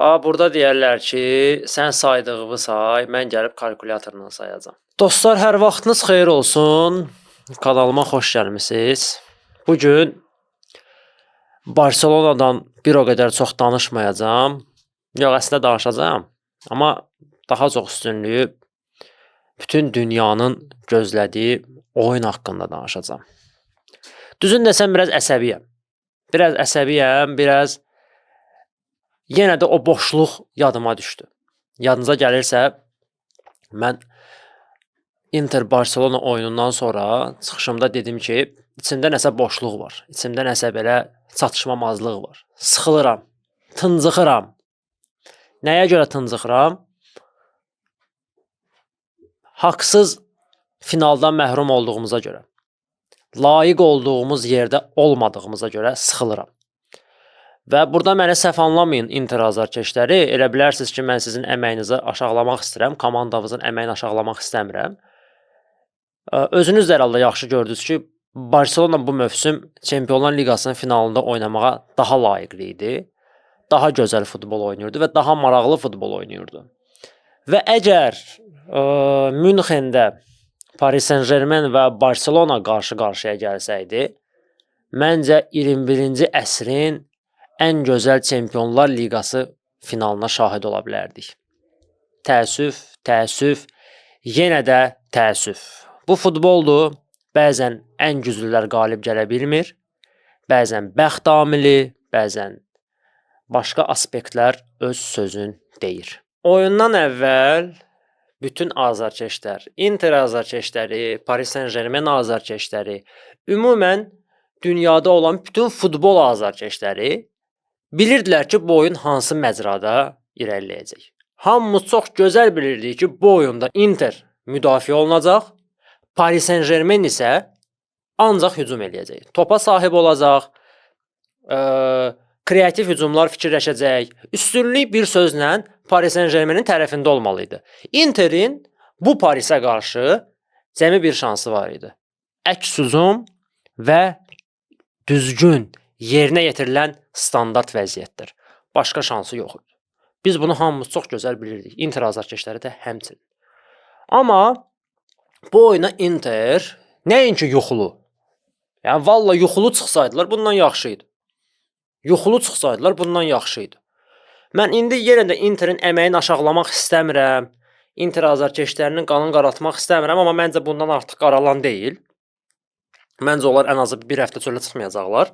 Burada deyərlər ki, sən saydığını say, mən gəlib kalkulyatorla sayacağam. Dostlar, hər vaxtınız xeyir olsun. Kanalıma xoş gəlmisiniz. Bugün Barselonadan bir o qədər çox danışmayacağam. Yox, əslində danışacağam. Amma daha çox üstünlüyü bütün dünyanın gözlədiyi oyun haqqında danışacağam. Düzün desəm biraz əsəbiyəm. Biraz yenə də o boşluq yadıma düşdü. Yadınıza gəlirsə, mən Inter-Barcelona oyunundan sonra çıxışımda dedim ki, içimdə nəsə boşluq var. İçimdə nəsə belə çatışmamazlıq var. Sıxılıram, tıncıxıram. Nəyə görə tıncıxıram? Haqsız finaldan məhrum olduğumuza görə, layiq olduğumuz yerdə olmadığımıza görə sıxılıram. Və burada məni səhv anlamayın Inter azarkeşləri. Elə bilərsiniz ki, mən sizin əməyinizi aşağılamaq istəyirəm, komandamızın əməyini aşağılamaq istəmirəm. Özünüz də herhalde yaxşı gördünüz ki, Barcelona bu mövsüm Çempionlar Liqasının finalında oynamağa daha layiqli idi. Daha gözəl futbol oynayırdı və daha maraqlı futbol oynayırdı. Və əgər Münxendə Paris Saint-Germain və Barcelona qarşı-qarşıya gəlsəydi, məncə 21-ci əsrin ən gözəl Çempionlar Liqası finalına şahid ola bilərdik. Təəssüf, yenə də təəssüf. Bu futboldur. Bəzən ən güclülər qalib gələ bilmir. Bəzən bəxt amili, bəzən başqa aspektlər öz sözün deyir. Oyundan əvvəl bütün azarkeşlər, Inter azarkeşləri, Paris Saint-Germain azarkeşləri, ümumən dünyada olan bütün futbol azarkeşləri bilirdilər ki, bu oyun hansı məcrada irəliləyəcək. Hamımız çox gözəl bilirdik ki, bu oyunda Inter müdafiə olunacaq, Paris Saint-Germain isə ancaq hücum eləyəcək. Topa sahib olacaq, kreativ hücumlar fikirləşəcək. Üstünlük bir sözlə Paris Saint-Germainin tərəfində olmalıydı. Interin bu Parisə qarşı cəmi bir şansı var idi. Əks hücum və düzgün yerinə yetirilən standart vəziyyətdir. Başqa şansı yox idi. Biz bunu hamımız çox gözəl bilirdik. Inter azarkeşləri də həmçinin. Amma bu oyuna Inter nəinki yuxulu. Yəni valla yuxulu çıxsaydılar bundan yaxşı idi. Mən indi yenə də Interin əməyini aşağılamaq istəmirəm. Inter azarkeşlərinin qanını qaraltmaq istəmirəm, amma məncə bundan artıq qaralan deyil. Məncə onlar ən azı bir həftə çölə çıxmayacaqlar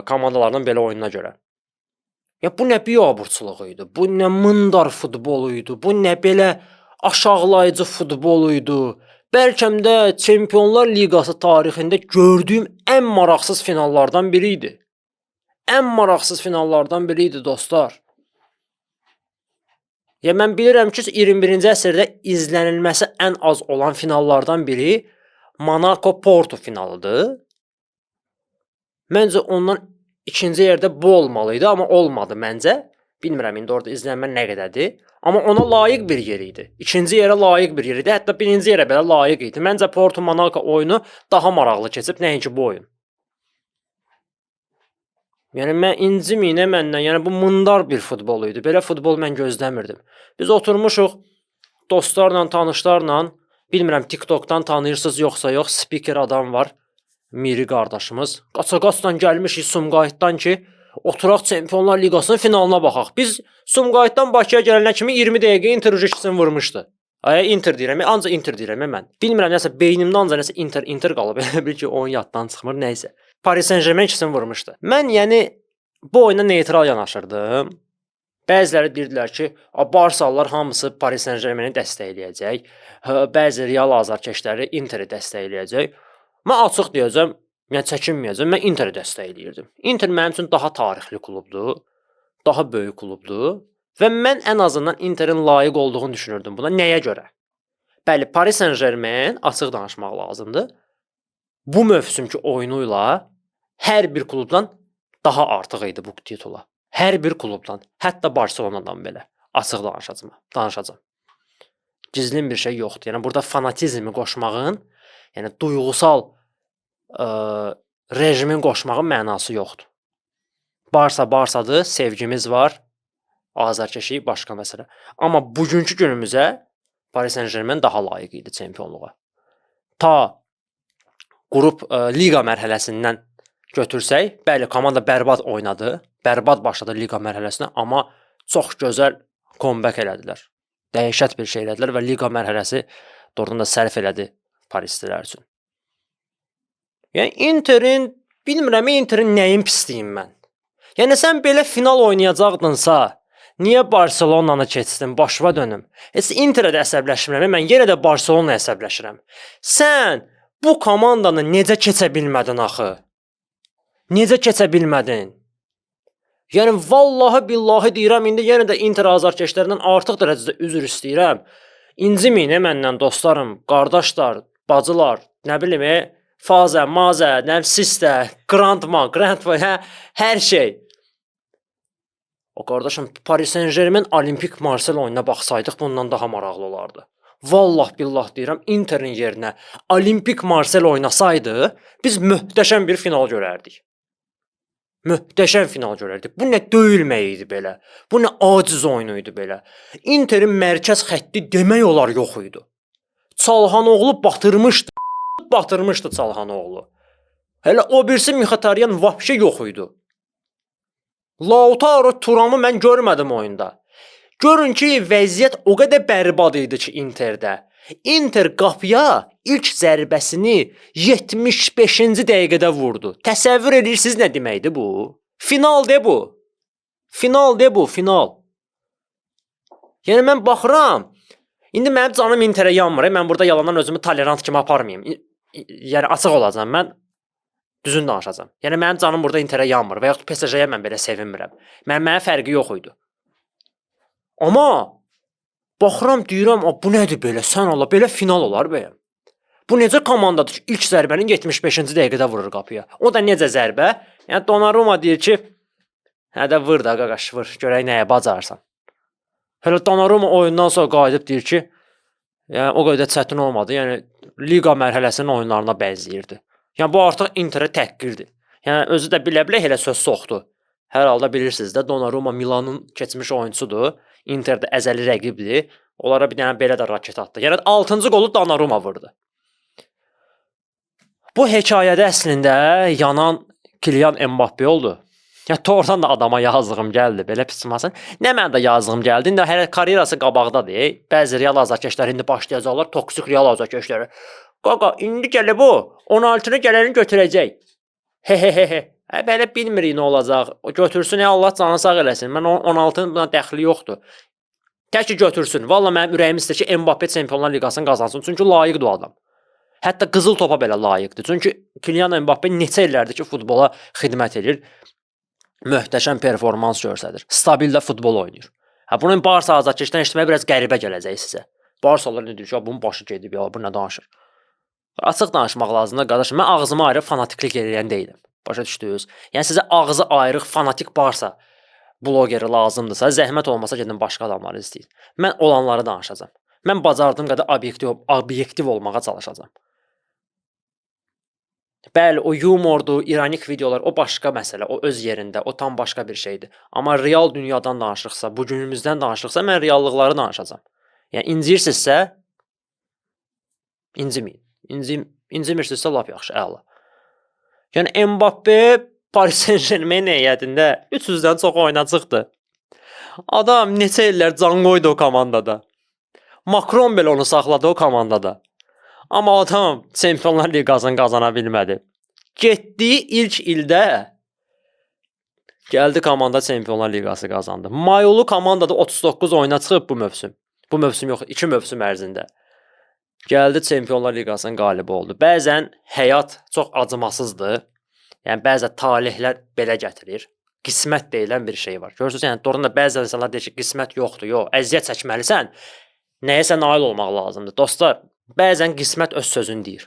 komandalarının belə oyununa görə. Ya bu nə biabırçılıq idi, bu nə mındar futbol idi, bu nə belə aşağılayıcı futbol idi. Bəlkəm də Çempionlar Liqası tarixində gördüyüm ən maraqsız finallardan biri idi. Dostlar. Ya mən bilirəm ki, 21-ci əsrdə izlənilməsi ən az olan finallardan biri Monaco-Porto finalıdır. Məncə ondan ikinci yerdə bu olmalıydı, amma olmadı məncə. Bilmirəm indi orada izlənmə nə qədərdir. Amma ona layiq bir yer idi. İkinci yerə layiq bir yer idi. Hətta birinci yerə belə layiq idi. Məncə Porto-Monaco oyunu daha maraqlı keçib, nəinki bu oyun. Yəni mən incimiyinə məndən, yəni bu mındar bir futbol idi. Belə futbol mən gözləmirdim. Biz oturmuşuq dostlarla, tanışlarla, bilmirəm TikTokdan tanıyırsınız yoxsa yox, spiker adam var. Miri qardaşımız. Qaça-qaçdan gəlmişik Sumqayıtdan ki, oturaq Çempionlar Liqasının finalına baxaq. Biz Sumqayıtdan Bakıya gələnə kimi 20 dəqiqə Inter ikisini vurmuşdu. Inter deyirəm, ancaq Inter deyirəm mən. Bilmirəm, nəsə beynimdə ancaq nəsə Inter qalıb. Elə bil ki, oyun yaddan çıxmır, nəysə. Paris Saint-Germain ikisini vurmuşdu. Mən yəni bu oyuna neytral yanaşırdım. Bəziləri deyirdilər ki, Barsalılar hamısı Paris Saint-Germaini dəstəkləyəcək. Bəzi Real azarkeşləri Interi dəstəkləyəcək. Mən açıq deyəcəm, yəni çəkinməyəcəm, mən Interi dəstəkləyirdim. Inter mənim üçün daha tarixli klubdur, daha böyük klubdur və mən ən azından Interin layiq olduğunu düşünürdüm buna. Nəyə görə? Bəli, Paris Saint-Germain, açıq danışmaq lazımdır, bu mövsümki oyunu ilə hər bir klubdan daha artıq idi bu titula. Hər bir klubdan, hətta Barcelonadan belə. Açıq danışacağam. Gizlin bir şey yoxdur. Yəni burada fanatizmi qoşmağın, yəni duyğusal rejimin qoşmağın mənası yoxdur. Barsadır, sevgimiz var. Azarkeşi başqa məsələ. Amma bugünkü günümüzə Paris Saint-Germain daha layiq idi çempionluğa. Ta qrup liqa mərhələsindən götürsək, bəli, komanda bərbad oynadı, bərbad başladı liqa mərhələsinə, amma çox gözəl comeback elədilər. Dəhşət bir şey elədilər və liqa mərhələsi doğrudan da sərf elədi Parislilər üçün. Yəni Interin, bilmirəm Interin nəyin pisliyim mən. Yəni sən belə final oynayacaqdınsa, niyə Barselonanı keçdin, başıma dönüm. Heç Interə də əsəbləşmirəm, mən yenə də Barselonaya əsəbləşirəm. Sən bu komandanı necə keçə bilmədin axı? Necə keçə bilmədin? Yəni vallahi billahi deyirəm, indi yenə də Inter azarkeşlərindən artıq dərəcədə üzr istəyirəm. İnciməyin məndən dostlarım, qardaşlar, bacılar, nə bilim, Fazə, Mazə, Sistə, Grandma, hər şey. O qardaşım, Paris Saint-Germain Olimpik Marsel oyununa baxsaydıq bundan daha maraqlı olardı. Vallah billah deyirəm, Interin yerinə Olimpik Marsel oynasaydı, biz möhtəşəm bir final görərdik. Möhtəşəm final görərdik. Bu nə döyülmək idi belə. Bu nə aciz oyunu idi belə. Interin mərkəz xətti demək olar yox idi. Çalhanoğlu batırmışdı Çalhanoğlu. Hələ o birisi Mkhitaryan vəbşə yox idi. Lautaro Turamı mən görmədim oyunda. Görün ki, vəziyyət o qədər bərbad idi ki Interdə. Inter qapıya ilk zərbəsini 75-ci dəqiqədə vurdu. Təsəvvür edirsiniz nə deməkdir bu? Final de bu. Final de bu, final. Yəni mən baxıram, indi mənim canım Interə yanmır. Mən burada yalandan özümü tolerant kimi aparmayım. Yəni açıq olacam, mən düzün danışacam. Yəni mənim canım burada Interə yanmır və yaxud PSG-yə mən belə sevinmirəm. Mənə fərqi yox idi. Amma baxıram, deyirəm, bu nədir belə? Sən ola, belə final olar bəyəm. Bu necə komandadır ki, ilk zərbənin 75-ci dəqiqədə vurur qapıya. O da necə zərbə? Yəni Donnarumma deyir ki, hədə vur da qaqaş, vur, görək nəyə bacarsan. Hələ Donnarumma oyundan sonra qayıdıb deyir ki, yəni o qədər çətin olmadı. Yəni liqa mərhələsinin oyunlarına bənzəyirdi. Yəni bu artıq Interə təhqirdir. Yəni özü də bilə-bilə elə söz soxdu. Hər halda bilirsiniz də, Donnarumma Milanın keçmiş oyunçudur. Interdə əzəli rəqibdir. Onlara bir dənə belə də raket atdı. Yəni 6-cı qolu Donnarumma vurdu. Bu hekayədə əslində yanan Kylian Mbappé oldu. Yəni doğrudan da adama yazığım gəldi, belə pisməsin. Nə məndə yazığım gəldi? İndi hələ karyerası qabaqdadır. Bəzi Real azarkeşlər indi başlayacaqlar, toksik Real azarkeşləri. Qaqa, indi gələ bu 16-nı gələni götürəcək. He. Belə bilmirik nə olacaq. O götürsün, Allah canını sağ eləsin. Mən 16-nın buna dəxli yoxdur. Tək ki götürsün. Vallahi mənim ürəyim istəyir ki, Mbappé Çempionlar Liqasını qazansın. Çünki layiqdir o adam. Hətta qızıl topa belə layiqdir. Çünki Kylian Mbappé neçə illərdir ki, futbola xidmət edir. Möhtəşəm performans göstərir. Stabil də futbol oynayır. Bunun Barsa azarkeşdən eşitməyə biraz qəribə gələcək sizə. Barsalar nə deyir ki, bunun başı gedib ya, bu nə danışır? Açıq danışmaq lazımdır qardaşım. Mən ağzıma ayrı fanatiklik edən deyiləm. Başa düşdünüz? Yəni sizə ağzı ayrıq fanatik Barsa blogeri lazımdırsa, zəhmət olmasa gedin başqa adamları izləyin. Mən olanları danışacağam. Mən bacardığım qədər obyektiv olmağa çalışacağam. Bəli, o yumordur, ironik videolar, o başqa məsələ, o öz yerində, o tam başqa bir şeydir. Amma real dünyadan danışırıqsa, bu günümüzdən danışırıqsa, mən reallıqları danışacağam. Yəni incirsinizsə, inciməyin. İncimirsinizsə lap yaxşı, əla. Yəni Mbappé Paris Saint-Germain heyətində 300-dən çox oynacıqdır. Adam neçə illər can qoydu o komandada. Macron belə onu saxladı o komandada. Amma adam Çempionlar Liqasını qazana bilmədi. Getdiyi ilk ildə gəldi komanda Çempionlar Liqası qazandı. Mayolu komandada 39 oyuna çıxıb bu mövsüm. Bu mövsüm yox, 2 mövsüm ərzində. Gəldi Çempionlar Liqasının qalibi oldu. Bəzən həyat çox acımasızdır. Yəni bəzən talihlər belə gətirir. Qismət deyilən bir şey var. Görürsünüz, yəni doğrudan da bəzən insanlar deyir ki, qismət yoxdur. Yox, əziyyət çəkməlisən. Nəyəsə nail olmaq lazımdır. Dostlar, bəzən qismət öz sözünü deyir.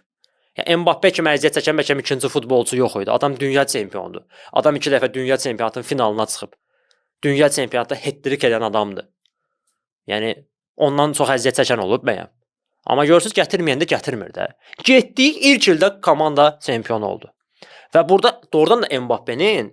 Yəni Mbappé kimi əziyyət çəkən bəlkə ikinci futbolçu yox idi. Adam dünya çempionudur. Adam 2 dəfə dünya çempionatının finalına çıxıb. Dünya çempionatında hat-trick edən adamdır. Yəni ondan çox əziyyət çəkən olub bəyəm. Amma görürsünüz, gətirməyəndə gətirmir də. Getdiyi ilk ildə komanda çempion oldu. Və burada doğrudan da Mbappé'nin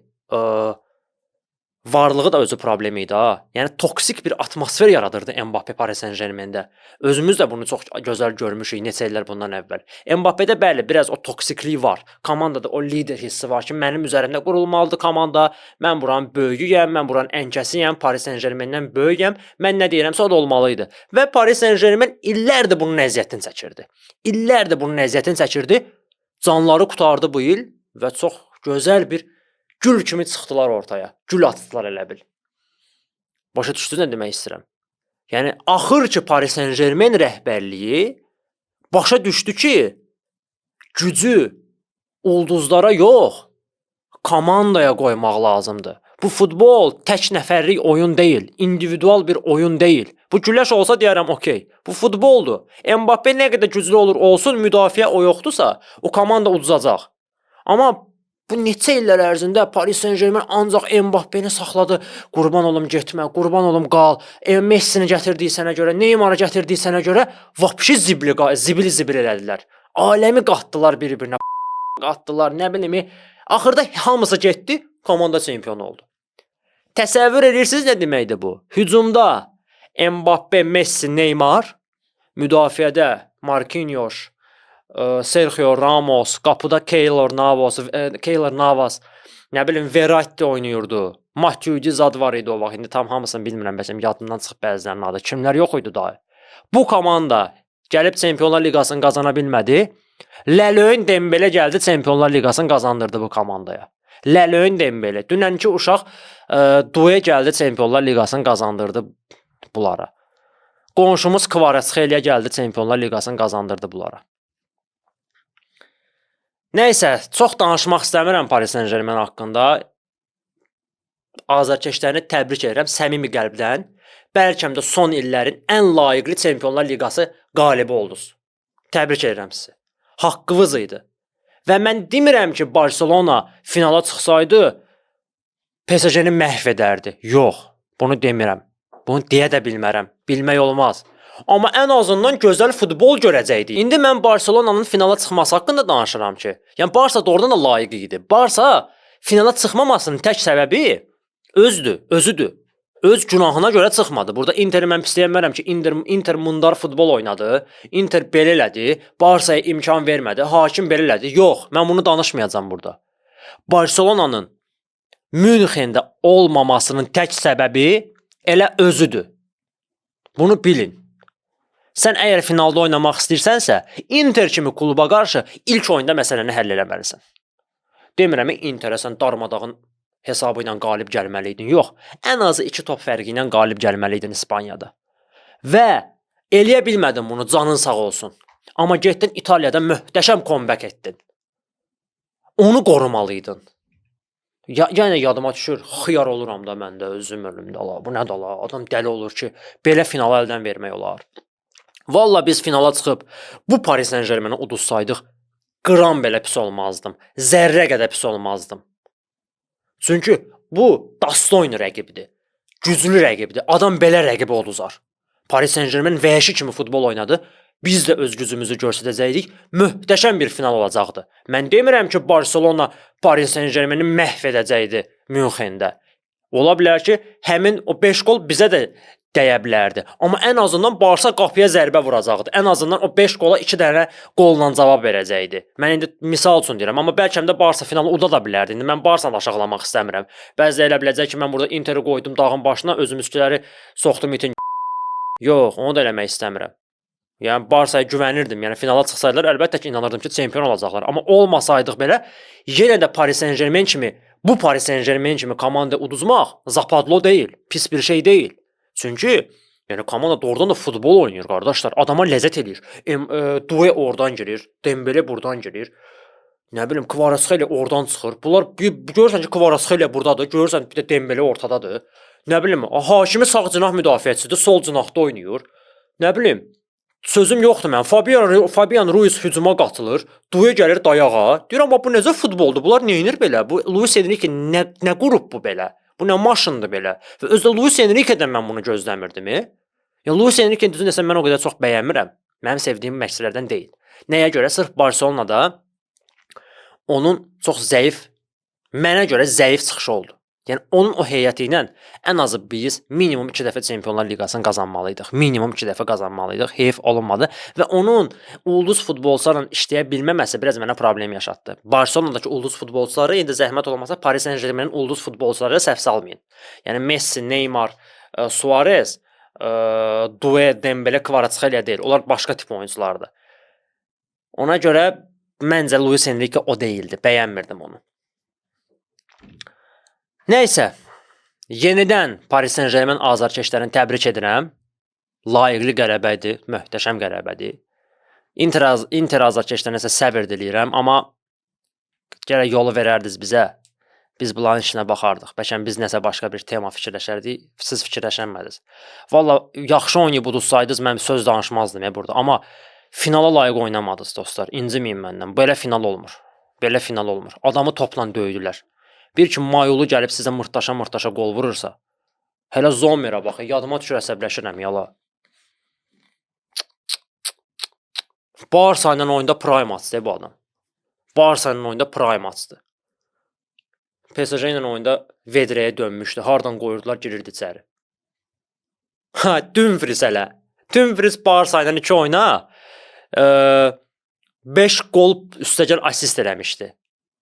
varlığı da özü problemi idi ha. Yəni toksik bir atmosfer yaradırdı Mbappe Paris Saint-Germain-də. Özümüz də bunu çox gözəl görmüşük neçə illər bundan əvvəl. Mbappe-də bəli, biraz o toksiklik var. Komandada o lider hissi var ki, mənim üzərimdə qurulmalıdır komanda. Mən buranın böyüyüyəm, mən buranın ənkəsiyəm, Paris Saint-Germain-dən böyüyəm. Mən nə deyirəmsə o da olmalı idi. Və Paris Saint-Germain illərdir bunun əziyyətini çəkirdi. İllərdir bunun əziyyətini çəkirdi. Canları qurtardı bu il və çox gözəl bir gül kimi çıxdılar ortaya. Gül atdılar elə bil. Başa düşdünüz nə demək istəyirəm? Yəni axır ki Paris Saint-Germain rəhbərliyi başa düşdü ki, gücü ulduzlara yox, komandaya qoymaq lazımdır. Bu futbol tək nəfərlik oyun deyil, individual bir oyun deyil. Bu güləş olsa deyərəm okey. Bu futboldur. Mbappe nə qədər güclü olur olsun, müdafiə o yoxdursa, o komanda uduzacaq. Amma bu neçə illər ərzində Paris Saint-Germain ancaq Mbappe-ni saxladı. Qurban olum getmə, qurban olum qal. Messi-ni gətirdiyi sənə görə, Neymarı gətirdiyi sənə görə vapşi zibil elədilər. Aləmi qatdılar bir-birinə. Qatdılar, nə bilim. Axırda hamısı getdi, komanda çempion oldu. Təsəvvür edirsiniz nə deməkdir bu? Hücumda Mbappe, Messi, Neymar, müdafiədə Marquinhos, Sergio Ramos, qapıda Keylor Navas, nə bilim Verratti oynayırdı. Matuidi zad var idi o vaxt. İndi tam hamısını bilmirəm, bəsəm yadımdan çıxıb bəzilərinin adı. Kimlər yox idi daha. Bu komanda gəlib Çempionlar Liqasını qazana bilmədi. Lələün Dembele gəldi Çempionlar Liqasını qazandırdı bu komandaya. Lələün Dembele. Dünənki uşaq Duya gəldi Çempionlar Liqasını qazandırdı bunlara. Qonşumuz Kvaratskhelia gəldi Çempionlar Liqasını qazandırdı bunlara. Nəysə, çox danışmaq istəmirəm Paris Saint-Germain haqqında. Azərkeşlərini təbrik edirəm səmimi qəlbdən. Bəlkə də son illərin ən layiqli Çempionlar Liqası qalibi oldunuz. Təbrik edirəm sizi. Haqqınız idi. Və mən demirəm ki, Barcelona finala çıxsaydı PSG-ni məhv edərdi. Yox, bunu demirəm. Bunu deyə də bilmərəm. Bilmək olmaz. Amma ən azından gözəl futbol görəcəkdik. İndi mən Barcelona'nın finala çıxması haqqında danışıram ki, yəni Barsa doğrudan da layiq idi. Barsa finala çıxmamasının tək səbəbi özüdür. Öz günahına görə çıxmadı. Burada Interi mən pisləyəmərəm ki, Inter mundar futbol oynadı. Inter belə elədi, Barsaya imkan vermədi, hakim belə elədi. Yox, mən bunu danışmayacağam burada. Barcelona'nın Münxendə olmamasının tək səbəbi elə özüdür. Bunu bilin. Sən əgər finalda oynamaq istəyirsənsə, Inter kimi kluba qarşı ilk oyunda məsələni həll eləməlisən. Demirəm, Interə sən darmadağın hesabı ilə qalib gəlməliydin. Yox, ən azı 2 top fərqi ilə qalib gəlməliydin İspaniyada. Və eləyə bilmədin bunu, canın sağ olsun. Amma getdin İtaliyada möhtəşəm comeback etdin. Onu qorumalıydın. Yəni yadıma düşür, xiyar oluram da mən də özüm ölümdə. Bu nədir la? Adam dəli olur ki, belə finalı əldən vermək olar. Valla biz finala çıxıb bu Paris Saint-Germain-i uduzsaydıq, qram belə pis olmazdım. Zərrə qədər pis olmazdım. Çünki bu dastoynu rəqibdir. Güclü rəqibdir. Adam belə rəqibi uduzar. Paris Saint-Germain vəhşi kimi futbol oynadı. Biz də öz gücümüzü göstərəcəkdik. Möhtəşəm bir final olacaqdı. Mən demirəm ki, Barcelona Paris Saint-Germain-i məhv edəcəkdi Münxendə. Ola bilər ki, həmin o 5 qol bizə də dəyə bilərdi. Amma ən azından Barsa qapıya zərbə vuracaqdı. Ən azından o 5 qola 2 dənə qolla cavab verəcəkdi. Mən indi misal üçün deyirəm, amma bəlkə də Barsa finalı uda da bilərdi. İndi mən Barsanı aşağılamaq istəmirəm. Bəzi elə biləcək ki, mən burada Interi qoydum dağın başına, özümüzkiləri soxdum itin. Yox, onu da eləmək istəmirəm. Yəni Barsaya güvənirdim. Yəni finala çıxsaydılar, əlbəttə ki, inanırdım ki, çempion olacaqlar. Amma olmasaydıq belə, yenə də Paris Saint-Germain kimi, bu Paris Saint-Germain kimi komanda uduzmaq zapadlo deyil, pis bir şey deyil. Çünki yəni komanda doğrudan da futbol oynayır qardaşlar. Adama ləzzət eləyir. Duya oradan girir, Dembele buradan girir. Nə bilim, Kvaratskhelia oradan çıxır. Bunlar görürsən ki, Kvaratskhelia burdadır, görürsən bir də Dembele ortadadır. Nə bilim, Hakimi sağ cinah müdafiəçisidir, sol cinahda oynayır. Nə bilim, sözüm yoxdur mən. Fabian Ruiz hücuma qatılır, Duya gəlir dayağa. Deyirəm, bu necə futboldur? Bunlar nə edir belə? Bu Luis Enrique nə qrup bu belə? Bu nə maşındır belə? Və özdə Luis Enrique-dən mən bunu gözləmirdim. Yəni Luis Enrique düzün desəm mən o qədər çox bəyənmirəm. Mənim sevdiyim məşqçilərdən deyil. Nəyə görə? Sırf Barcelonada onun çox zəif, mənə görə zəif çıxışı oldu. Yəni onun o heyəti ilə ən azı biz minimum 2 dəfə Çempionlar Liqasını qazanmalıydıq. Minimum 2 dəfə qazanmalıydıq. Heyf olunmadı və onun ulduz futbolçularla işləyə bilməməsi biraz mənə problem yaşatdı. Barselonadakı ulduz futbolçuları indi zəhmət olmasa Paris Saint-Germain-in ulduz futbolçuları səhv salmayın. Yəni Messi, Neymar, Suarez, Doué, Dembele, Kvaratskhelia deyil. Onlar başqa tip oyunçulardır. Ona görə məncə Luis Enrique o deyildi. Bəyənmirdim onu. Nəysə, yenidən Paris Saint-Germain azarkeşlərini təbrik edirəm. Layiqli qələbə idi, möhtəşəm qələbədir. Inter azarkeşlərinə isə səbir diləyirəm, amma gərək yolu verərdiniz bizə. Biz bunların işinə baxardıq. Bəlkə biz nəsə başqa bir tema fikirləşərdik, siz fikirləşənmədiniz. Valla yaxşı oynayıb uduzsaydınız mən söz danışmazdım burada, amma finala layiq oynamadınız dostlar. İnciməyin məndən. Belə final olmur. Belə final olmur. Adamı topla döydülər. Bir ki Mayolu gəlib sizə mırtdaşa qol vurursa, hələ Zomerə baxın, yadıma düşür əsəbləşirəm yala. Barsa ilə oyunda prime açdı bu adam. Barsa ilə oyunda prime açdı. PSG ilə oyunda vedrəyə dönmüşdü. Hardan qoyurdular, girirdi içəri. Ha, Dumfries hələ. Dumfries Barsa ilə 2 oyna 5 qol üstəgəl assist eləmişdi.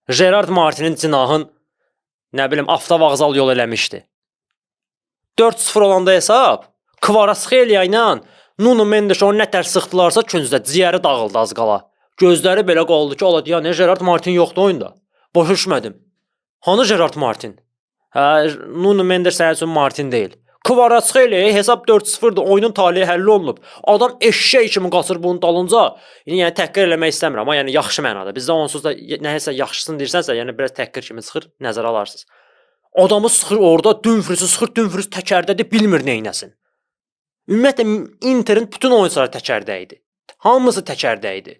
Gerard Martinin cinahın nə bilim avtovağzal yol eləmişdi. 4-0 olanda hesab Kvaratskhelia ilə Nuno Mendes onu nətər sıxdılarsa küncdə ciyəri dağıldı az qala. Gözləri belə qaldı ki, ola deyən Gerard Martin yoxdu oyunda. Başa düşmədim. Hanı Gerard Martin? Nuno Mendes sənin üçün Martin deyil. Kvaratskhelia hesab 4-0-dır. Oyunun taleyi həll olunub. Adam eşşək kimi qaçır bunun dalınca. Yəni təhqir eləmək istəmirəm, amma yəni yaxşı mənada. Bizdə onsuz da nəsə yaxşısını deyirsənsə, yəni biraz təhqir kimi çıxır, nəzərə alarsınız. Adamı sıxır orada, Dumfries'i sıxır, Dumfries təkərdədir, bilmir nə etsin. Ümumiyyətlə Interin bütün oyunçuları təkərdə idi. Hamısı təkərdə idi.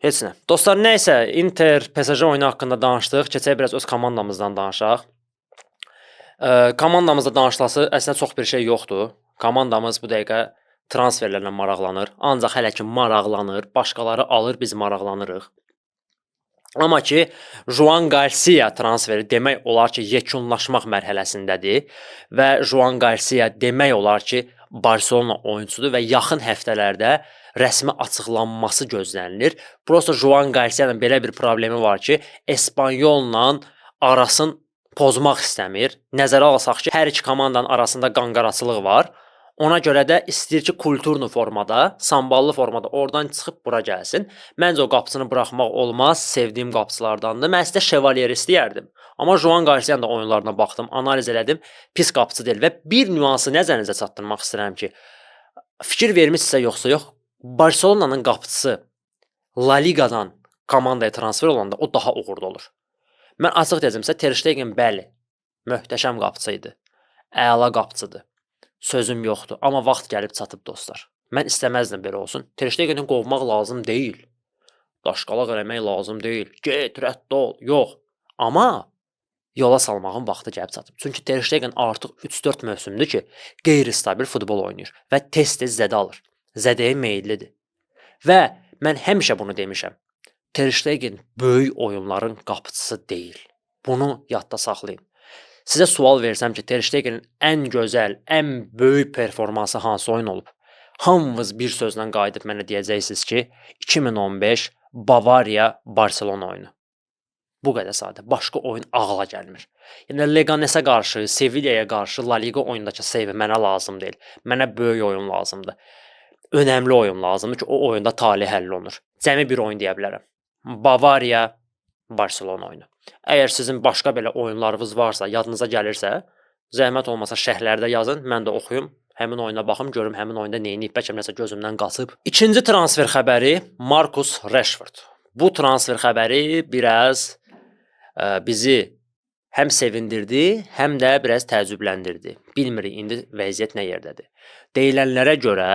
Heç nə. Dostlar, nəysə, Inter PSG oyunu haqqında danışdıq. Keçək biraz öz komandamızdan danışaq. Komandamızda danışılası əslində çox bir şey yoxdur. Komandamız bu dəqiqə transferlərlə maraqlanır. Ancaq hələ ki maraqlanır. Başqaları alır, biz maraqlanırıq. Amma ki, Juan Garcia transferi demək olar ki, yekunlaşmaq mərhələsindədir və Juan Garcia demək olar ki, Barcelona oyunçusudur və yaxın həftələrdə rəsmi açıqlanması gözlənilir. Prosta Juan Garcia'nın belə bir problemi var ki, Espanyolla arasını pozmaq istəmir. Nəzərə alsaq ki, hər iki komandanın arasında qanqaraçılıq var. Ona görə də istəyir ki, kulturlu formada, samballı formada oradan çıxıb bura gəlsin. Məncə o qapısını buraxmaq olmaz, sevdiyim qapıçılardandır. Mən sizə Chevalier istəyərdim. Amma Juan Garcia'nın da oyunlarına baxdım, analiz elədim. Pis qapıçı deyil və bir nüansı nəzərinizə çatdırmaq istəyirəm ki, fikir vermişsinizsə yoxsa yox, Barcelona'nın qapıçısı La Ligadan komandaya transfer olanda o daha uğurlu olur. Mən açıq deyəcəmsə, Ter Stegen bəli, möhtəşəm qapıçı idi. Əla qapıçıdır. Sözüm yoxdur, amma vaxt gəlib çatıb dostlar. Mən istəməzdim belə olsun. Ter Stegen'i qovmaq lazım deyil. Daşqalaq eləmək lazım deyil. Get, rədd ol. Yox. Amma yola salmağın vaxtı gəlib çatıb. Çünki Ter Stegen artıq 3-4 mövsümdür ki, qeyri-stabil futbol oynayır və tez-tez zədə alır. Zədəyə meyillidir. Və mən həmişə bunu demişəm. Ter Stegen böyük oyunların qapıçısı deyil. Bunu yadda saxlayın. Sizə sual versəm ki, Ter Stegen'in ən gözəl, ən böyük performansı hansı oyun olub? Hamınız bir sözlə qayıdıb mənə deyəcəksiniz ki, 2015 Bavariya Barcelona oyunu. Bu qədər sadə. Başqa oyun ağla gəlmir. Yəni Leganes'ə qarşı, Sevilla'ya qarşı La Liga oyundakı seyvi mənə lazım deyil. Mənə böyük oyun lazımdır. Önəmli oyun lazımdır ki, o oyunda talih həll olunur. Cəmi bir oyun deyə bilərəm. Bavariya Barcelona oyunu. Əgər sizin başqa belə oyunlarınız varsa, yadınıza gəlirsə, zəhmət olmasa şərhlərdə yazın, mən də oxuyum, həmin oyuna baxım, görüm həmin oyunda nə edib, bəlkə nəsə gözümdən qaçıb. İkinci transfer xəbəri Marcus Rashford. Bu transfer xəbəri biraz bizi həm sevindirdi, həm də biraz təəccübləndirdi. Bilmirik indi vəziyyət nə yerdədir. Deyilənlərə görə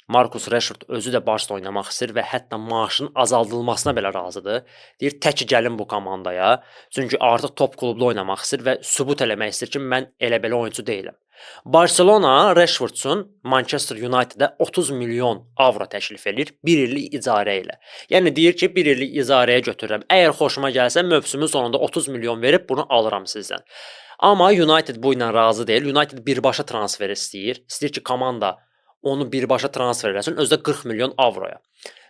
Marcus Rashford özü də Barselona oynamaq istəyir və hətta maaşının azaldılmasına belə razıdır. Deyir, tək gəlin bu komandaya. Çünki artıq top klubda oynamaq istəyir və sübut eləmək istəyir ki, mən elə belə oyunçu deyiləm. Barselona Rashford üçün Manchester United-ə 30 milyon avro təklif edir 1 illik icarə ilə. Yəni deyir ki, 1 illik icarəyə götürürəm. Əgər xoşuma gəlsə, mövsümün sonunda 30 milyon verib bunu alıram sizdən. Amma United bu ilə razı deyil. United birbaşa transfer istəyir. İstəyir ki, komanda onu birbaşa transfer eləsin, özü də 40 milyon avroya.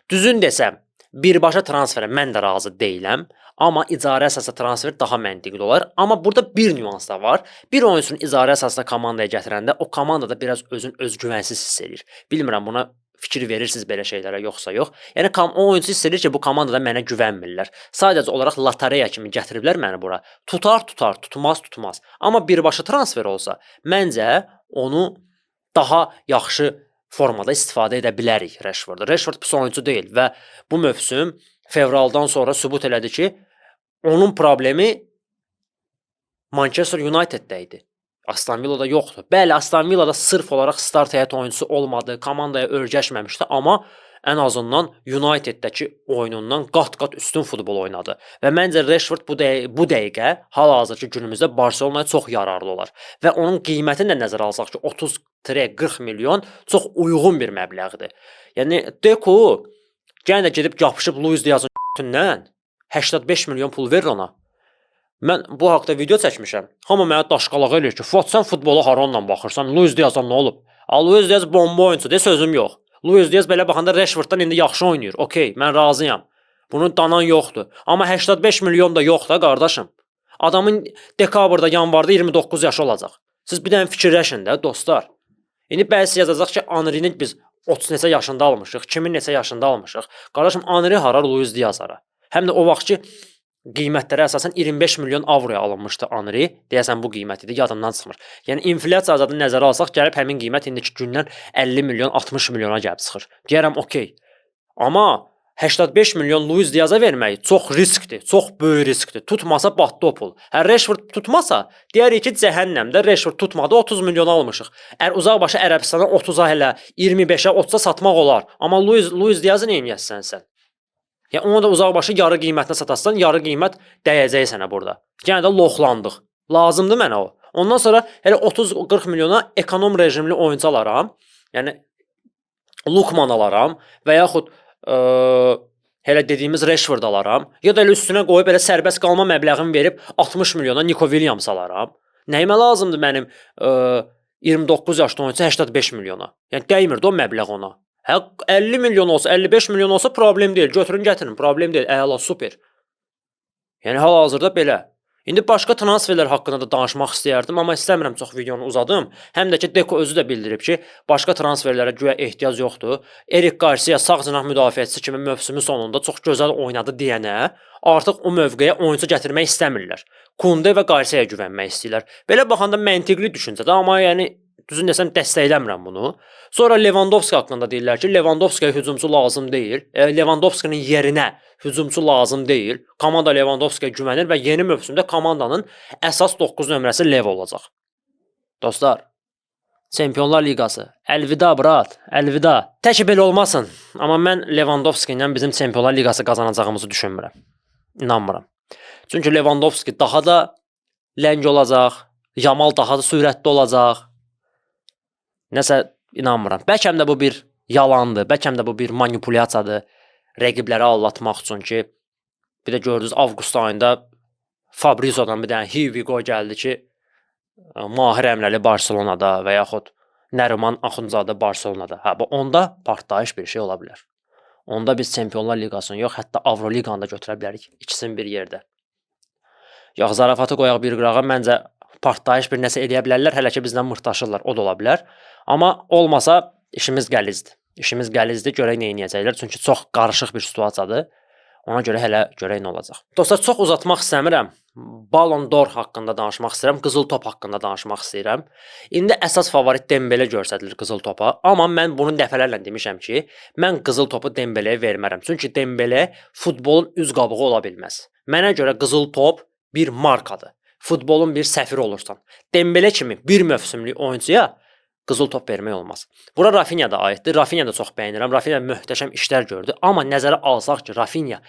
Düzün desəm, birbaşa transferə mən də razı deyiləm, amma icarə əsaslı transfer daha məntiqli olar. Amma burada bir nüans da var. Bir oyunçunu icarə əsaslı komandaya gətirəndə o komandada biraz özgüvənsiz hiss edir. Bilmirəm buna fikir verirsiniz belə şeylərə yoxsa yox. Yəni o oyunçu hiss edir ki, bu komandada mənə güvənmirlər. Sadəcə olaraq lotereya kimi gətiriblər məni bura. Tutar, tutmaz. Amma birbaşa transfer olsa, məncə onu daha yaxşı formada istifadə edə bilərik Rashford. Rashford pis oyunçu deyil və bu mövsüm fevraldan sonra sübut elədi ki, onun problemi Manchester United-də idi. Aston Villa'da yoxdur. Bəli, Aston Villa'da sırf olaraq start heyət oyunçusu olmadı, komandaya örgəşməmişdi, amma ən azından United-dəki oyunundan qat-qat üstün futbol oynadı. Və məncə Rashford bu dəqiqə hal-hazırki günümüzdə Barselonaya çox yararlı olar. Və onun qiymətini də nəzərə alsaq ki, 30-40 milyon çox uyğun bir məbləğdir. Yəni Deco yenə də gedib yapışıb Luis Diaz'ın üstündən 85 milyon pul verir ona. Mən bu haqda video çəkmişəm. Hamı mənə daşqalaq eləyir ki, sən futbola haranla baxırsan, Luis Diaz'dan nə olub? Luis Diaz bomba oyunçudur, deyə sözüm yox. Luis Diaz belə baxanda Rashforddan indi yaxşı oynayır. Okey, mən razıyam. Bunun danan yoxdur. Amma 85 milyon da yox da qardaşım. Adamın dekabrda, yanvarda 29 yaşı olacaq. Siz bir dənə fikirləşin də dostlar. İndi bəzi yazacaq ki, Henry'ni biz 30 neçə yaşında almışıq, kimin neçə yaşında almışıq. Qardaşım, Henry hara, Luis Diaz hara. Həm də o vaxt ki, qiymətlərə əsasən 25 milyon avroya alınmışdı Henry. Deyəsən bu qiymət idi, yadımdan çıxmır. Yəni inflyasiya azadını nəzərə alsaq, gəlib həmin qiymət indiki gündən 50 milyon, 60 milyona gəlib çıxır. Deyərəm, okey. Amma 85 milyon Luis Diaz'a vermək çox riskdir, çox böyük riskdir. Tutmasa batdı o pul. Rashford tutmasa, deyərik ki, cəhənnəmdə Rashford tutmadı, 30 milyon almışıq. Uzaqbaşı Ərəbistana 30-a hələ 25-ə, 30-a satmaq olar. Amma Luis Diaz'ı nə edəsən sən? Yəni onu da uzaqbaşı yarı qiymətinə satasan, yarı qiymət dəyəcək sənə burada. Yəni də loxlandıq. Lazımdır mənə o. Ondan sonra elə 30-40 milyona ekonom rejimli oyuncu alaram. Yəni Lukman alaram və yaxud elə dediyimiz Rashford alaram. Ya da elə üstünə qoyub elə sərbəst qalma məbləğimi verib 60 milyona Nico Williams alaram. Nəyimə lazımdır mənim 29 yaşlı oyuncu 85 milyona? Yəni dəymirdi o məbləğ ona. 50 milyon olsa, 55 milyon olsa problem deyil. Götürün, gətirin, problem deyil. Əla, super. Yəni hal-hazırda belə. İndi başqa transferlər haqqında da danışmaq istəyərdim, amma istəmirəm çox videonu uzadım. Həm də ki, Deco özü də bildirib ki, başqa transferlərə güya ehtiyac yoxdur. Erik Garcia sağ cinah müdafiəçisi kimi mövsümün sonunda çox gözəl oynadı deyənə, artıq o mövqeyə oyuncu gətirmək istəmirlər. Kunde və Garcia'ya güvənmək istəyirlər. Belə baxanda məntiqli düşüncədir, amma yəni düzün desəm dəstəkləmirəm bunu. Sonra Lewandowski haqqında deyirlər ki, Lewandowskiyə hücumçu lazım deyil. Lewandowskinin yerinə hücumçu lazım deyil. Komanda Lewandowskiyə güvənir və yeni mövsümdə komandanın əsas 9 nömrəsi Lev olacaq. Dostlar, Çempionlar Liqası. Əlvida brat, əlvida. Tək belə olmasın. Amma mən Lewandowski ilə bizim Çempionlar Liqası qazanacağımızı düşünmürəm. İnanmıram. Çünki Lewandowski daha da ləng olacaq. Yamal daha da sürətli olacaq. Nəsə inanmıram. Bəlkə də bu bir yalandır, bəlkə də bu bir manipulyasiyadır. Rəqibləri aldatmaq üçün ki, bir də gördünüz avqust ayında Fabrizio'dan bir dənə Here we go gəldi ki, Mahir Əmrəli Barselonada və yaxud Nəriman Axundzadə Barselonada. Onda partlayış bir şey ola bilər. Onda biz Çempionlar Liqasını yox, hətta Avroliqanı da götürə bilərik. İkisini bir yerdə. Yox, zarafatı qoyaq bir qırağa, məncə partlayış bir nəsə edə bilərlər, hələ ki bizdən mırtaşırlar, o da ola bilər. Amma olmasa işimiz gəlizdir. İşimiz gəlizdir, görək nə edəcəklər. Çünki çox qarışıq bir situasiyadır. Ona görə hələ görək nə olacaq. Dostlar, çox uzatmaq istəmirəm. Ballon d'Or haqqında danışmaq istəyirəm, qızıl top haqqında danışmaq istəyirəm. İndi əsas favorit Dembele göstərilir qızıl topa, amma mən bunu dəfələrlə demişəm ki, mən qızıl topu Dembeleyə vermərəm. Çünki Dembele futbolun üz qabığı ola bilməz. Mənə görə qızıl top bir markadır. Futbolun bir səfiri olursan. Dembele kimi bir mövsümlük oyuncuya qızıl top vermək olmaz. Bura Rafinha da aiddir. Rafinha da çox bəyənirəm. Rafinha möhtəşəm işlər gördü. Amma nəzərə alsaq ki, Rafinha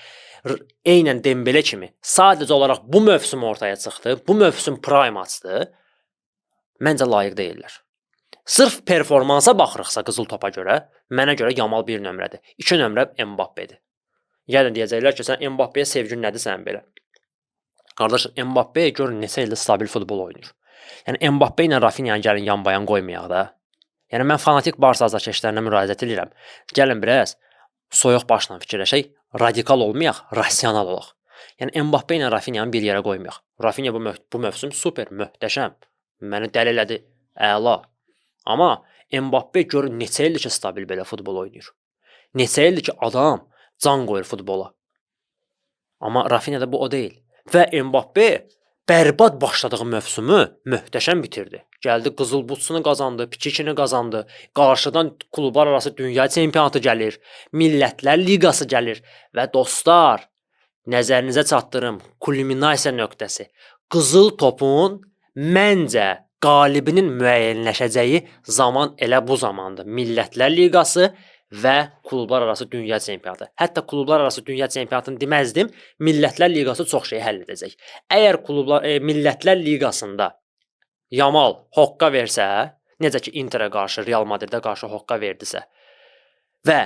eynən Dembele kimi sadəcə olaraq bu mövsüm ortaya çıxdı. Bu mövsüm prime açdı. Məncə layiq deyillər. Sırf performansa baxırıqsa qızıl topa görə, mənə görə Yamal 1 nömrədir. 2 nömrə Mbappedir. Yəni deyəcəklər ki, sən Mbappeyə sevgin nədir sən belə? Qardaş, Mbappe gör neçə ildir stabil futbol oynayır. Yəni Mbappe ilə Rafinha gəlin yan-bayan qoymayaq da. Yəni mən fanatik Barsa azarkeşlərinə müraciət edirəm. Gəlin biraz soyuq başla fikirləşək, radikal olmayaq, rasional olaq. Yəni Mbappe ilə Rafinhanı bir yerə qoymayaq. Rafinha bu mövsüm super, möhtəşəm. Məni dəli elədi, əla. Amma Mbappe gör neçə ildir ki, stabil belə futbol oynayır. Neçə ildir ki, adam can qoyur futbola. Amma Rafinha'da bu o deyil. Və Mbappe bərbad başladığı mövsümü möhtəşəm bitirdi. Gəldi qızıl butsunu qazandı, Pichichini qazandı. Qarşıdan klublar arası dünya çempionatı gəlir, Millətlər Liqası gəlir və dostlar, nəzərinizə çatdırım, kulminasiya nöqtəsi. Qızıl topun məncə qalibinin müəyyənləşəcəyi zaman elə bu zamandır. Millətlər Liqası və klublar arası dünya çempionatı. Hətta klublar arası dünya çempionatını deməzdim, Millətlər Liqası çox şey həll edəcək. Əgər Millətlər Liqasında Yamal hoqqa versə, necə ki Interə qarşı, Real Madridə qarşı hoqqa verdisə və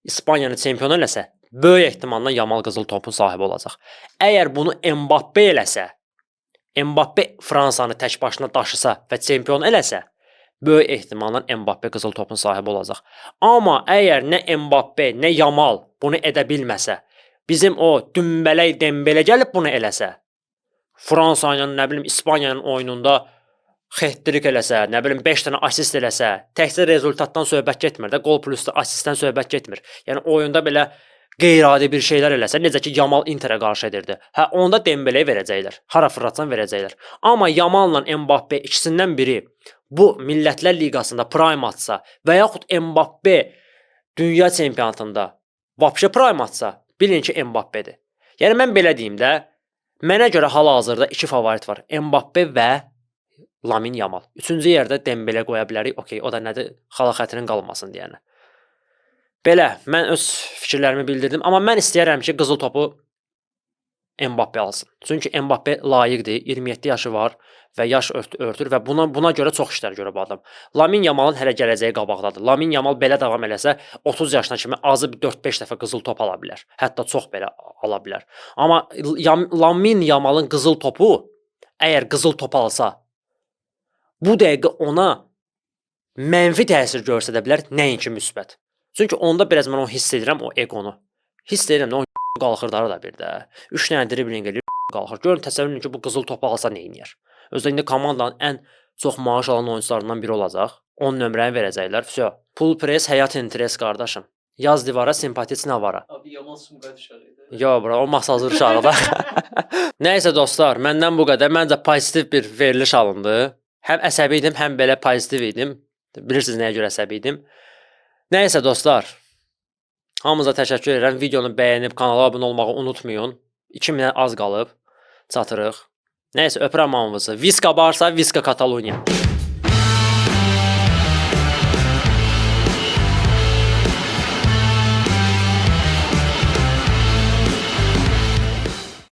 İspaniyanı çempion eləsə, böyük ehtimalla Yamal qızıl topun sahibi olacaq. Əgər bunu Mbappe eləsə, Mbappe Fransanı tək başına daşısa və çempion eləsə, böyük ehtimalla Mbappe qızıl topun sahibi olacaq. Amma əgər nə Mbappe, nə Yamal bunu edə bilməsə, bizim o dümbələk Dembele gəlib bunu eləsə, Fransanın, nə bilim, İspaniyanın oyununda xəttirik eləsə, nə bilim 5 dənə asist eləsə, təkcə rezultatdan söhbət getmir də, qol plusda asistdən söhbət getmir. Yəni oyunda belə qeyri-adi bir şeylər eləsə, necə ki Yamal Interə qarşı edirdi. Hə, onda Dembeleyə verəcəklər. Hara fırlatsan verəcəklər. Amma Yamal'la Mbappe ikisindən biri bu Millətlər Liqasında prime atsa və yaxud Mbappe dünya çempionatında vapşe prime atsa, bilin ki Mbappedir. Yəni mən belə deyim də, mənə görə hal-hazırda 2 favorit var. Mbappe və Lamine Yamal. 3-cü yerdə Dembele qoya bilərik. Okey, o da nədir? Xala xətrin qalmasın deyəni. Belə, mən öz fikirlərimi bildirdim. Amma mən istəyərəm ki, qızıl topu Mbappe alsın. Çünki Mbappe layiqdir. 27 yaşı var və yaş örtür və buna görə çox işlər görüb adam. Lamine Yamal'ın hələ gələcəyi qabaqdadır. Lamine Yamal belə davam eləsə 30 yaşına kimi azı 4-5 dəfə qızıl top ala bilər. Hətta çox belə ala bilər. Amma Lamine Yamal'ın qızıl topu əgər qızıl top alsa, bu dəqiqə ona mənfi təsir göstərə bilər, nəinki müsbət. Çünki onda biraz mən onu hiss edirəm, o egonu. Hiss edirəm də o qalxır da bir də. 3 dənə dribling edir, qalxır. Görün, təsəvvür edin ki, bu qızıl topu alsa nə edir? Özdə indi komandanın ən çox maaş alan oyuncularından biri olacaq. 10 nömrəni verəcəklər. Vəsə, pul press, həyat interes qardaşım. Yaz divara, simpatik navara. Abi Yamal Sumqayıt uşağı idi. Yo, bura, o masazır uşağı da. Nəysə dostlar, məndən bu qədər. Məncə pozitiv bir veriliş alındı. Həm əsəbi idim, həm belə pozitiv idim. Bilirsiniz nəyə görə əsəbi idim. Nəysə dostlar, hamınıza təşəkkür edirəm. Videonu bəyənib kanala abunə olmağı unutmayın. 2000-ə az qalıb, çatırıq. Nəysə, öpürəm hamınızı. Viska Barsa, Viska Kataloniya.